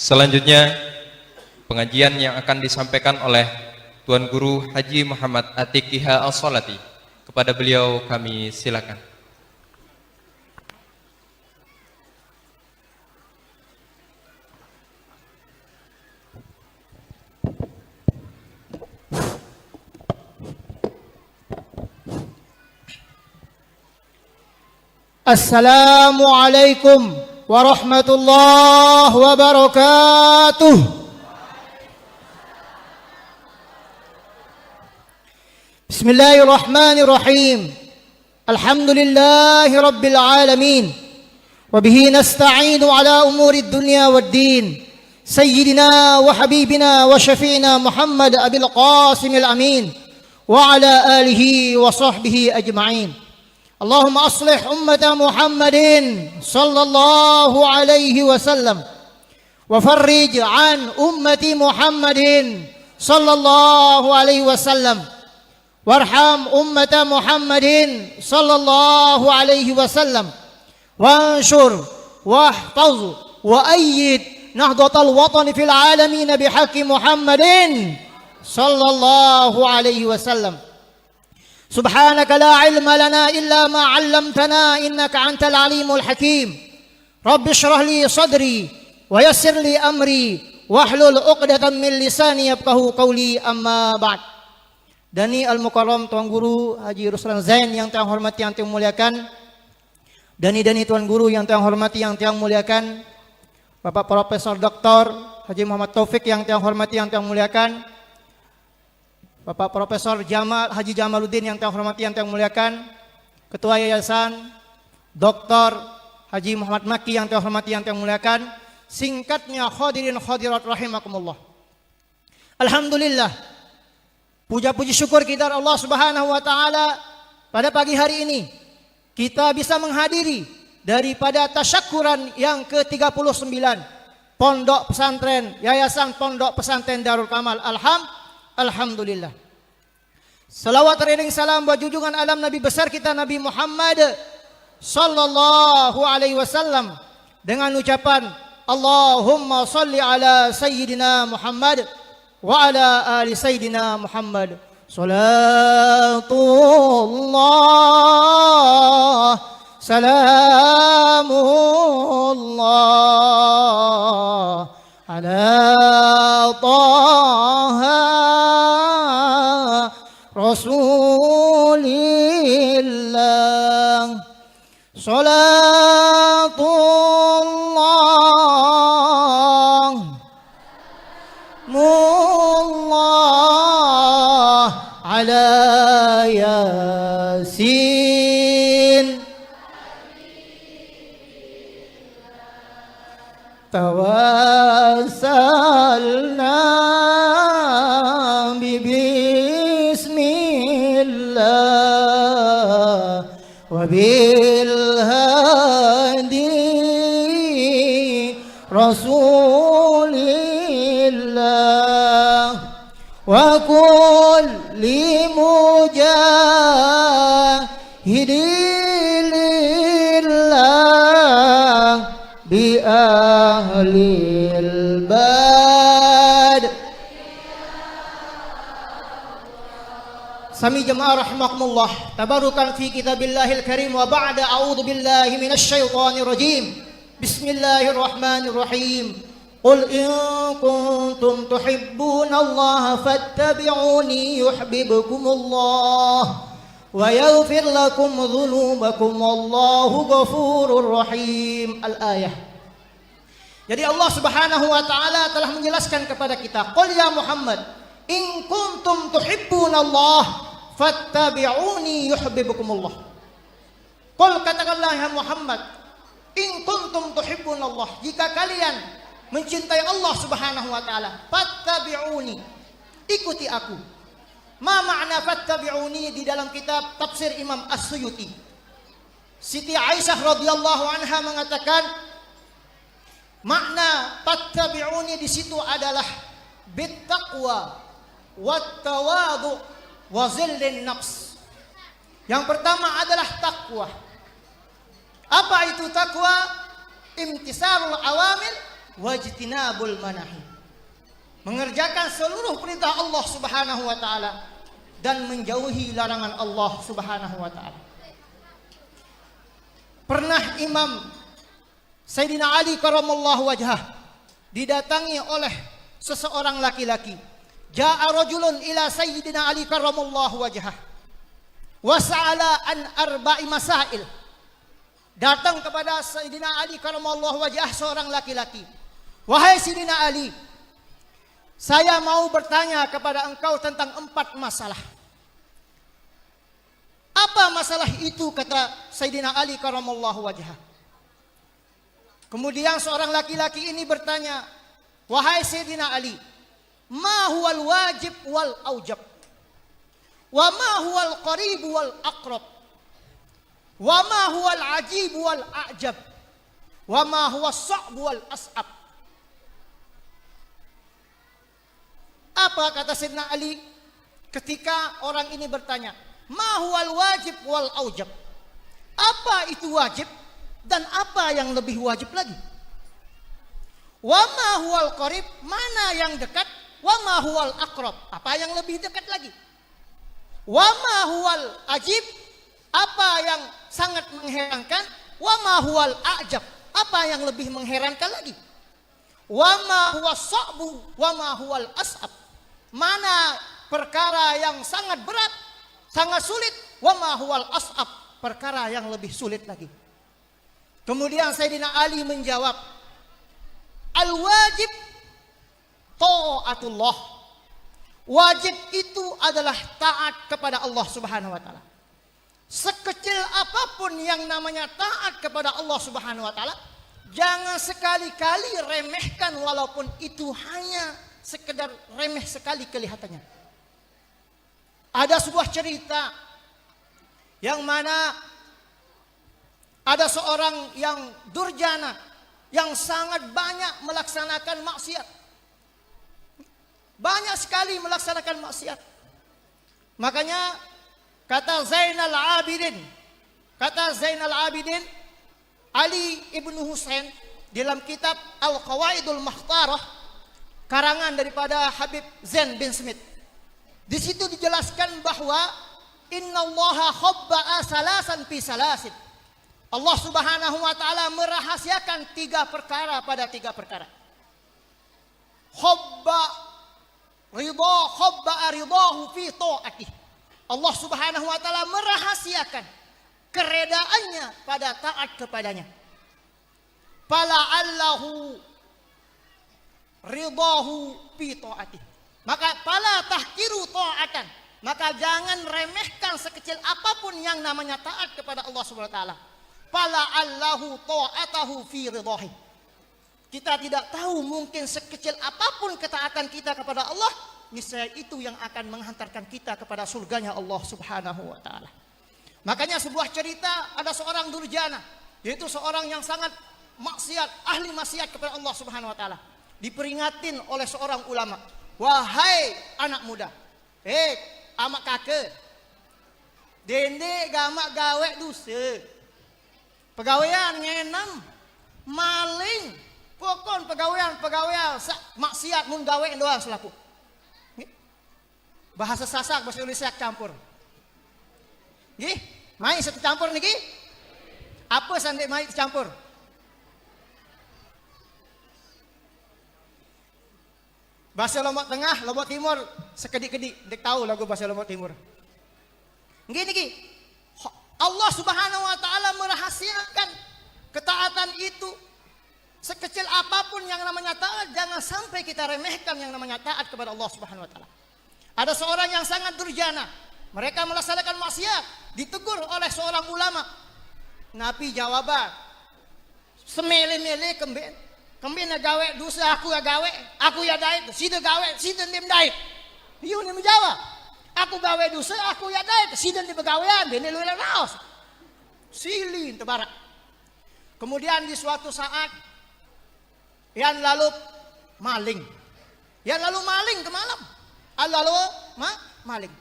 Selanjutnya pengajian yang akan disampaikan oleh Tuan Guru Haji Muhammad Atiqiha Al-Salati. Kepada beliau kami silakan. Assalamualaikum warahmatullahi wabarakatuh. Bismillahirrahmanirrahim. Alhamdulillahi rabbil alamin. Wabihi nasta'inu ala umuri dunya waddin. Sayyidina wa habibina wa syafi'ina Muhammad abil qasimil amin. Wa ala alihi wa sahbihi ajma'in. Allahumma aslih ummata Muhammadin sallallahu alaihi wasallam wa farrij an ummati Muhammadin sallallahu alaihi wasallam warham ummata Muhammadin sallallahu alaihi wasallam wanshur wahfaz wa ayyid nahdatal watan fil alamin bihaqqi Muhammadin sallallahu alaihi wasallam. Subhanaka la ilma lana illa ma 'allamtana innaka antal alimul hakim. Rabbi shrah li sadri wa yassir li amri wahlul 'uqdatam min lisani yafqahu qawli, amma ba'd. Dani al-mukarram Tuan Guru Haji Ruslan Zain yang Tuan hormati, yang Tuan muliakan. Dani Tuan Guru yang Tuan hormati, yang Tuan muliakan. Bapak Profesor Dr. Haji Muhammad Taufik yang Tuan hormati, yang Tuan muliakan. Bapak Profesor Haji Jamaluddin yang Tuan hormati, yang Tuan muliakan. Ketua Yayasan Dr. Haji Muhammad Maki yang Tuan hormati, yang Tuan muliakan. Singkatnya hadirin hadirat rahimakumullah. Alhamdulillah, puja-puji syukur kita Allah Subhanahu wa taala, pada pagi hari ini kita bisa menghadiri daripada tasyakuran yang ke-39 Pondok Pesantren Yayasan Pondok Pesantren Darul Kamal. Alhamdulillah. Salawat teriring salam buat junjungan alam Nabi besar kita Nabi Muhammad sallallahu alaihi wasallam dengan ucapan Allahumma salli ala sayyidina Muhammad wa ala ali sayyidina Muhammad. Salatullah salamullah ala taha Rasulillah. Salatullah mullah ala yasin tawassalna bismillah wa bil hadi rasulillah wa kulli mujahidillah bi ahlil bad. Sami jamaah rahimakumullah, tabarukan fi kitabillahil karim wa ba'da a'udzu billahi minasy syaithanir rajim. Bismillahirrahmanirrahim. Qul in kuntum tuhibbunallaha fattabi'uni yuhibbukumullah wa yaghfir lakum dzunubakum wallahu ghafurur rahim. Al-ayah. Jadi Allah Subhanahu wa taala telah menjelaskan kepada kita, qul ya Muhammad, in kuntum tuhibbunallah fattabi'uni yuhibbukumullah. Qul, katakanlah ya Muhammad, in kuntum tuhibbunallah, jika kalian mencintai Allah Subhanahu wa taala, fattabi'uni, ikuti aku. Ma makna fattabi'uni di dalam kitab tafsir Imam As-Suyuti. Siti Aisyah radhiyallahu anha mengatakan makna fattabi'uni di situ adalah bittaqwa wat tawadu wa zillin nafs. Yang pertama adalah takwa. Apa itu takwa? Imtisarul awamir wajtinabul manahi. Mengerjakan seluruh perintah Allah Subhanahu wa taala dan menjauhi larangan Allah Subhanahu wa taala. Pernah Imam Sayyidina Ali karramallahu wajhah didatangi oleh seseorang laki-laki. Ja'a rajulun ila Sayyidina Ali karramallahu wajhah wa sa'ala an arba'i masail. Datang kepada Sayyidina Ali karramallahu wajhah seorang laki-laki. Wahai Sayyidina Ali, saya mau bertanya kepada engkau tentang 4 masalah. Apa masalah itu, kata Sayyidina Ali karramallahu wajhah. Kemudian seorang laki-laki ini bertanya, wahai Sayyidina Ali, ma huwal wajib wal aujab? Wa ma huwal qarib wal aqrab? Wa ma huwal ajib wal a'jab? Wa ma huwas sa'b wal as'ab? Apa kata Sayyidina Ali ketika orang ini bertanya, ma huwal wajib wal aujab? Apa itu wajib dan apa yang lebih wajib lagi? Wa ma huwal qarib, mana yang dekat? Wa ma huwal aqrab, apa yang lebih dekat lagi? Wa ma huwal ajib, apa yang sangat mengherankan? Wa ma huwal a'jab, apa yang lebih mengherankan lagi? Wa ma huwas sa'bu wa ma huwal as'ab, mana perkara yang sangat berat, sangat sulit? Wa ma huwal as'ab, perkara yang lebih sulit lagi. Kemudian Sayyidina Ali menjawab, al-wajib ta'atullah. Wajib itu adalah taat kepada Allah Subhanahu wa taala. Sekecil apapun yang namanya taat kepada Allah Subhanahu wa taala, jangan sekali-kali remehkan walaupun itu hanya sekedar remeh sekali kelihatannya. Ada sebuah cerita yang mana ada seorang yang durjana yang sangat banyak melaksanakan maksiat. Banyak sekali melaksanakan maksiat. Makanya kata Zainal Abidin Ali ibnu Husain dalam kitab Al-Qawaidul Mukhtarah karangan daripada Habib Zain bin Smith. Di situ dijelaskan bahwa innallaha khabba'a salasan fi salasin. Allah Subhanahu wa taala merahasiakan 3 perkara pada 3 perkara. Khabba'a ridahu fi ta'atih. Allah Subhanahu wa taala merahasiakan keredaannya pada taat kepadanya. Fala'allahu ridahu fi ta'atih. Maka fala tahkiru ta'atan. Maka jangan remehkan sekecil apapun yang namanya taat kepada Allah Subhanahu wa taala. Fala'allahu ta'atahu fi ridahi. Kita tidak tahu, mungkin sekecil apapun ketaatan kita kepada Allah, niscaya itu yang akan menghantarkan kita kepada surganya Allah Subhanahu wa taala. Makanya sebuah cerita, ada seorang durjana, yaitu seorang yang sangat maksiat, ahli maksiat kepada Allah Subhanahu wa taala. Diperingatin oleh seorang ulama, wahai anak muda, amak kakek, dende gamak gawe dosa, pegawaian ngenam, maling, pokon pegawaian maksiat mun gawe doang selaku. Bahasa Sasak, bahasa Indonesia campur. Nggih, main satu campur niki. Apa sandek main campur? Bahasa Lombok Tengah, Lombok Timur, sekedik-kedik dek tahu lagu bahasa Lombok Timur. Nggih niki. Allah Subhanahu wa taala merahasiakan ketaatan itu. Sekecil apapun yang namanya taat, jangan sampai kita remehkan yang namanya taat kepada Allah Subhanahu wa taala. Ada seorang yang sangat durjana, mereka melaksanakan maksiat, ditegur oleh seorang ulama. Nabi jawaban, semele-mele kembin gawe dosa, aku ya gawe, aku ya dait, sida gawe, sida nim dait. Ieu nih menjawab, aku gawe dosa, aku ya dait, sida di begawean, bene lu raos. Silin tebarak. Kemudian di suatu saat yang lalu maling ke malam, lalu maling,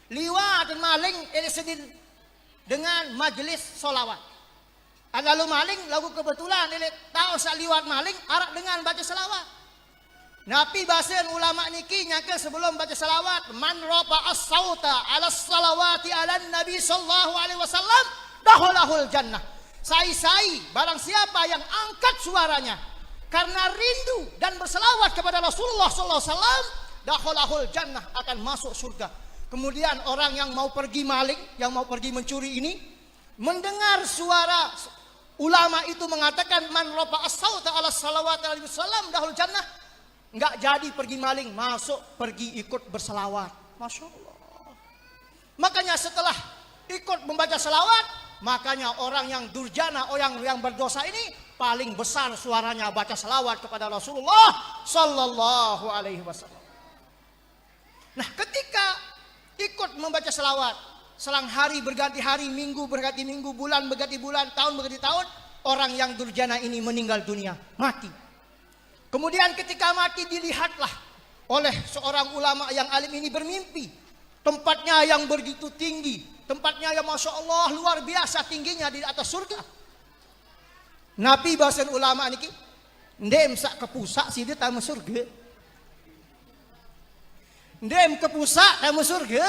liwat dan maling ini sedih dengan majelis solawat. Ada lu maling, lagu kebetulan ini tahu saliwat maling, arak dengan baca selawat. Nabi bahasan ulama niki nyangka sebelum baca selawat, man rafa as-sauta ala salawati ala nabi sallallahu alaihi wasallam dakhulahul jannah. Sai barang siapa yang angkat suaranya karena rindu dan berselawat kepada Rasulullah sallallahu alaihi wasallam, dakhulahul jannah, akan masuk surga. Kemudian orang yang mau pergi maling, yang mau pergi mencuri ini mendengar suara ulama itu mengatakan man rafa as-sauta ala salawati ala nabi sallam dakhul jannah, enggak jadi pergi maling, masuk pergi ikut berselawat. Masya Allah. Makanya setelah ikut membaca selawat, makanya orang yang durjana, orang yang berdosa ini paling besar suaranya baca selawat kepada Rasulullah sallallahu alaihi wasallam. Nah, ketika ikut membaca selawat, selang hari berganti hari, minggu berganti minggu, bulan berganti bulan, tahun berganti tahun, orang yang durjana ini meninggal dunia, mati. Kemudian ketika mati dilihatlah oleh seorang ulama yang alim ini bermimpi. Tempatnya yang begitu tinggi, tempatnya yang Masya Allah luar biasa tingginya di atas surga. Nabi bahasan ulama ini, ndem sak kepusak sih dia tamu surga. Ndem kepusak tamu surga.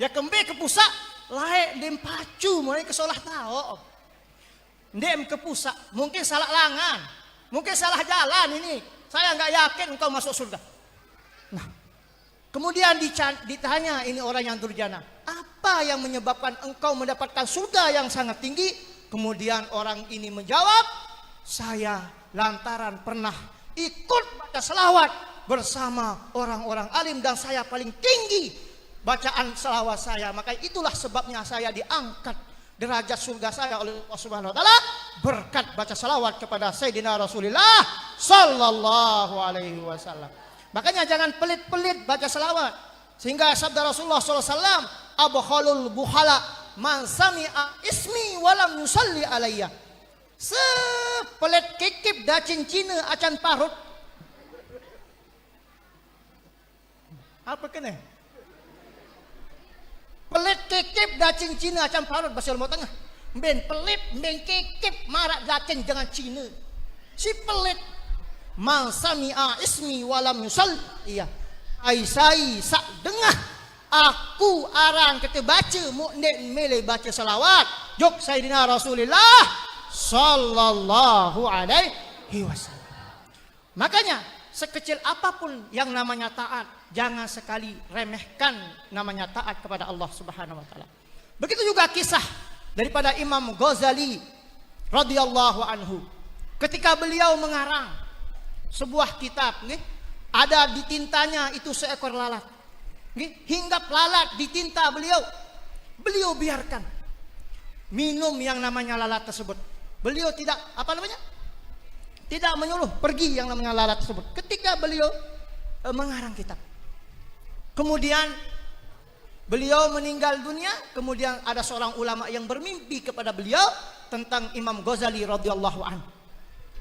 Ya kembe kepusak laek ndem pacu mulai ke solah tahu. Ndem kepusak mungkin salah langan, mungkin salah jalan ini. Saya nggak yakin engkau masuk surga. Nah, kemudian ditanya ini orang yang durjana, apa yang menyebabkan engkau mendapatkan surga yang sangat tinggi? Kemudian orang ini menjawab, saya lantaran pernah ikut baca selawat bersama orang-orang alim dan saya paling tinggi bacaan selawat saya, maka itulah sebabnya saya diangkat derajat surga saya oleh Allah Subhanahu wa taala berkat baca selawat kepada Sayyidina Rasulullah sallallahu alaihi wasallam. Makanya jangan pelit-pelit baca selawat. Sehingga sabda Rasulullah sallallahu alaihi wasallam, abkhalul buhala man sami'a ismi walam yusalli alayya. Sepelet kekip da cincina acan parut. Apa kena? Pelit kekip da cincina acan parut bahasa Jawa Tengah. Ben pelit, ben kekip marak dacen dengan Cina. Si pelit man sami'a ismi walam yusalli. Iya. Aisai sak dengah aku arang kita baca mu'nin mele baca salawat jok Sayyidina Rasulullah sallallahu alaihi wasallam. Makanya sekecil apapun yang namanya taat, jangan sekali remehkan namanya taat kepada Allah Subhanahu wa taala. Begitu juga kisah daripada Imam Ghazali radhiyallahu anhu. Ketika beliau mengarang sebuah kitab, ada di tintanya itu seekor lalat. Hinggap lalat di tinta beliau biarkan minum yang namanya lalat tersebut. Beliau tidak tidak menyuruh pergi yang namanya lalat tersebut. Ketika beliau mengarang kitab, kemudian beliau meninggal dunia. Kemudian ada seorang ulama yang bermimpi kepada beliau tentang Imam Ghazali radhiyallahu anhu.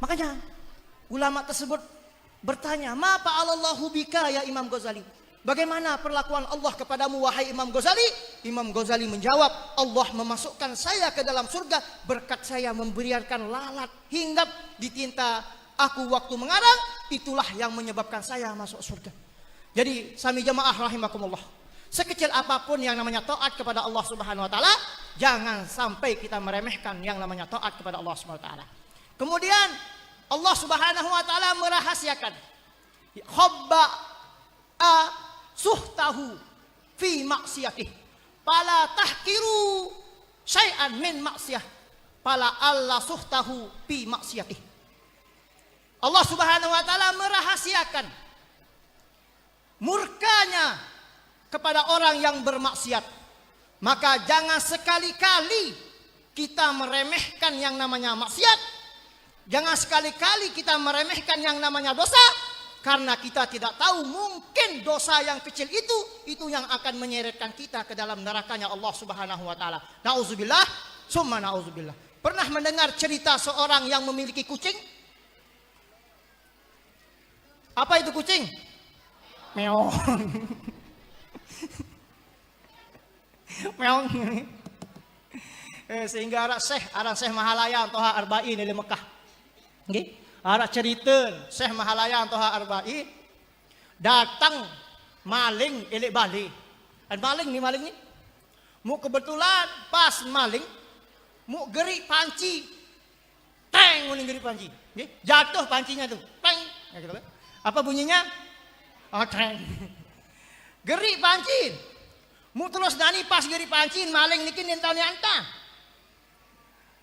Makanya ulama tersebut bertanya, "Ma fa'alallahu bika ya Imam Ghazali?" Bagaimana perlakuan Allah kepadamu wahai Imam Ghazali? Imam Ghazali menjawab, Allah memasukkan saya ke dalam surga berkat saya membiarkan lalat hinggap di tinta aku waktu mengarang, itulah yang menyebabkan saya masuk surga. Jadi sami jamaah rahimakumullah, sekecil apapun yang namanya taat kepada Allah Subhanahu wa taala, jangan sampai kita meremehkan yang namanya taat kepada Allah Subhanahu wa taala. Kemudian Allah Subhanahu wa taala merahasiakan khabba suhtahu fi maksiyatih fala tahkiru syai'an min maksiyah fala alla suhtahu fi maksiyatih. Allah Subhanahu wa taala merahasiakan murkanya kepada orang yang bermaksiat. Maka jangan sekali-kali kita meremehkan yang namanya maksiat. Jangan sekali-kali kita meremehkan yang namanya dosa. Karena kita tidak tahu, mungkin dosa yang kecil itu yang akan menyeretkan kita ke dalam nerakanya Allah Subhanahu wa taala. Nauzubillah, summa nauzubillah. Pernah mendengar cerita seorang yang memiliki kucing? Apa itu kucing? Meong. Meong. Sehingga arang Syekh Mahalayan toha arba'in di Mekah. Nggih. Arak cerita Syekh Mahalayan toha arba'in datang maling elek balik. Maling ni. Mu kebetulan pas maling mu geri panci. Teng nguning geri panci. Nggih. Jatuh pancinya tuh. Teng. Ya gitu kan. Apa bunyinya? Oh, teng. Geri panci. Mu terus dani pas geri panci maling niki nentau ni anta.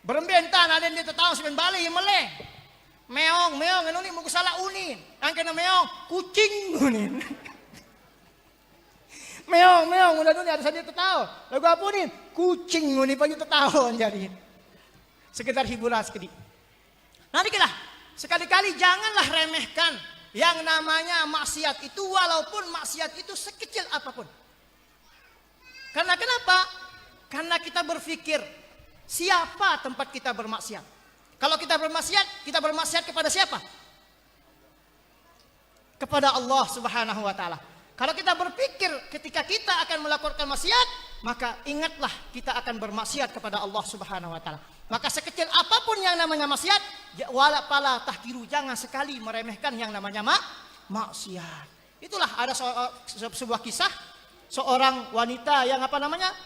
Berembentan ada yang dia tahu sepen balik yang meleh. Meong anu ni muka salah unin. Ang kena meong kucing unin. meong udah ni ada saja tahu. Lagu apa ni? Kucing unin pagi tahu jadi. Sekedar hiburan sedikit. Nanti kita sekali-kali janganlah remehkan yang namanya maksiat itu walaupun maksiat itu sekecil apapun. Karena kenapa? Karena kita berpikir siapa tempat kita bermaksiat. Kalau kita bermaksiat kepada siapa? Kepada Allah Subhanahu wa taala. Kalau kita berpikir ketika kita akan melakukan maksiat, maka ingatlah kita akan bermaksiat kepada Allah Subhanahu wa taala. Maka sekecil apapun yang namanya maksiat, wala pala tahkiru, jangan sekali meremehkan yang namanya maksiat. Itulah ada sebuah kisah seorang wanita yang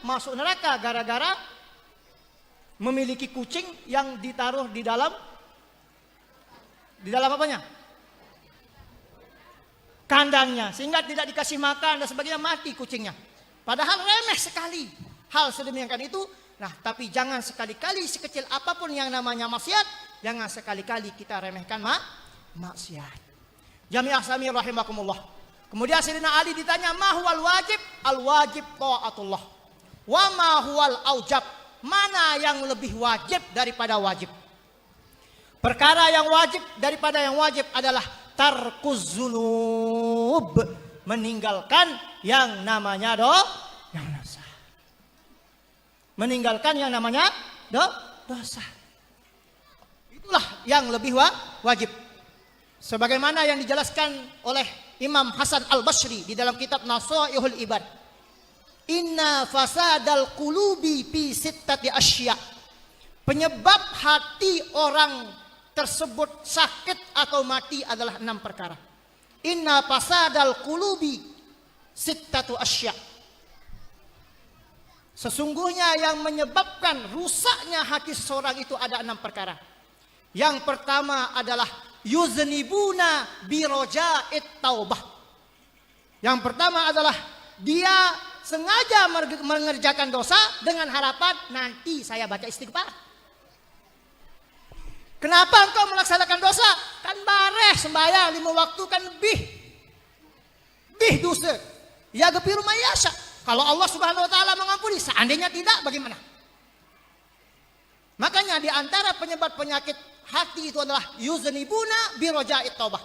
masuk neraka gara-gara memiliki kucing yang ditaruh di dalam apanya? Kandangnya, sehingga tidak dikasih makan dan sebagainya, mati kucingnya. Padahal remeh sekali hal sedemikian itu. Nah, tapi jangan sekali-kali sekecil apapun yang namanya maksiat, jangan sekali-kali kita remehkan maksiat. Jami'ah sami rahimakumullah. Kemudian Sayyidina Ali ditanya, "Ma huwal wajib?" Al-wajib ta'atullah. "Wa ma huwal aujab?" Mana yang lebih wajib daripada wajib? Perkara yang wajib daripada yang wajib adalah tarkuz dzunub, meninggalkan yang namanya dosa. Meninggalkan yang namanya dosa. Itulah yang lebih wajib. Sebagaimana yang dijelaskan oleh Imam Hasan Al-Basri di dalam kitab Nasaihul Ibad. Inna fasadal qulubi fi sittati asya. Penyebab hati orang tersebut sakit atau mati adalah 6 perkara. Inna fasadal qulubi sittatu asya. Sesungguhnya yang menyebabkan rusaknya hati seseorang itu ada 6 perkara. Yang pertama adalah yuznibuna biroja'it taubah. Yang pertama adalah dia sengaja mengerjakan dosa dengan harapan nanti saya baca istighfar. Kenapa engkau melaksanakan dosa? Kan bareh sembahyang 5 waktu kan lebih dosa. Ya gafiru mayasya. Kalau Allah Subhanahu wa taala mengampuni, seandainya tidak bagaimana? Makanya di antara penyebab penyakit hati itu adalah yuznibuna biroja'it taubah.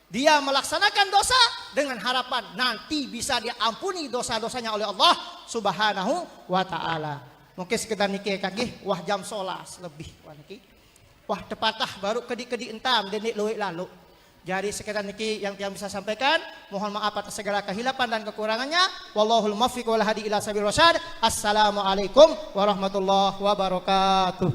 Dia melaksanakan dosa dengan harapan nanti bisa diampuni dosa-dosanya oleh Allah Subhanahu wa taala. Mungkin sekedar niki kagih wah jam 11 lebih wah niki. Wah tepatah baru kedi-kedi entam denik luwih lalu. Jadi sekedar niki yang bisa sampaikan, mohon maaf atas segala kehilapan dan kekurangannya. Wallahul muwaffiq wal hadi ila sabil rasyad. Assalamualaikum warahmatullahi wabarakatuh.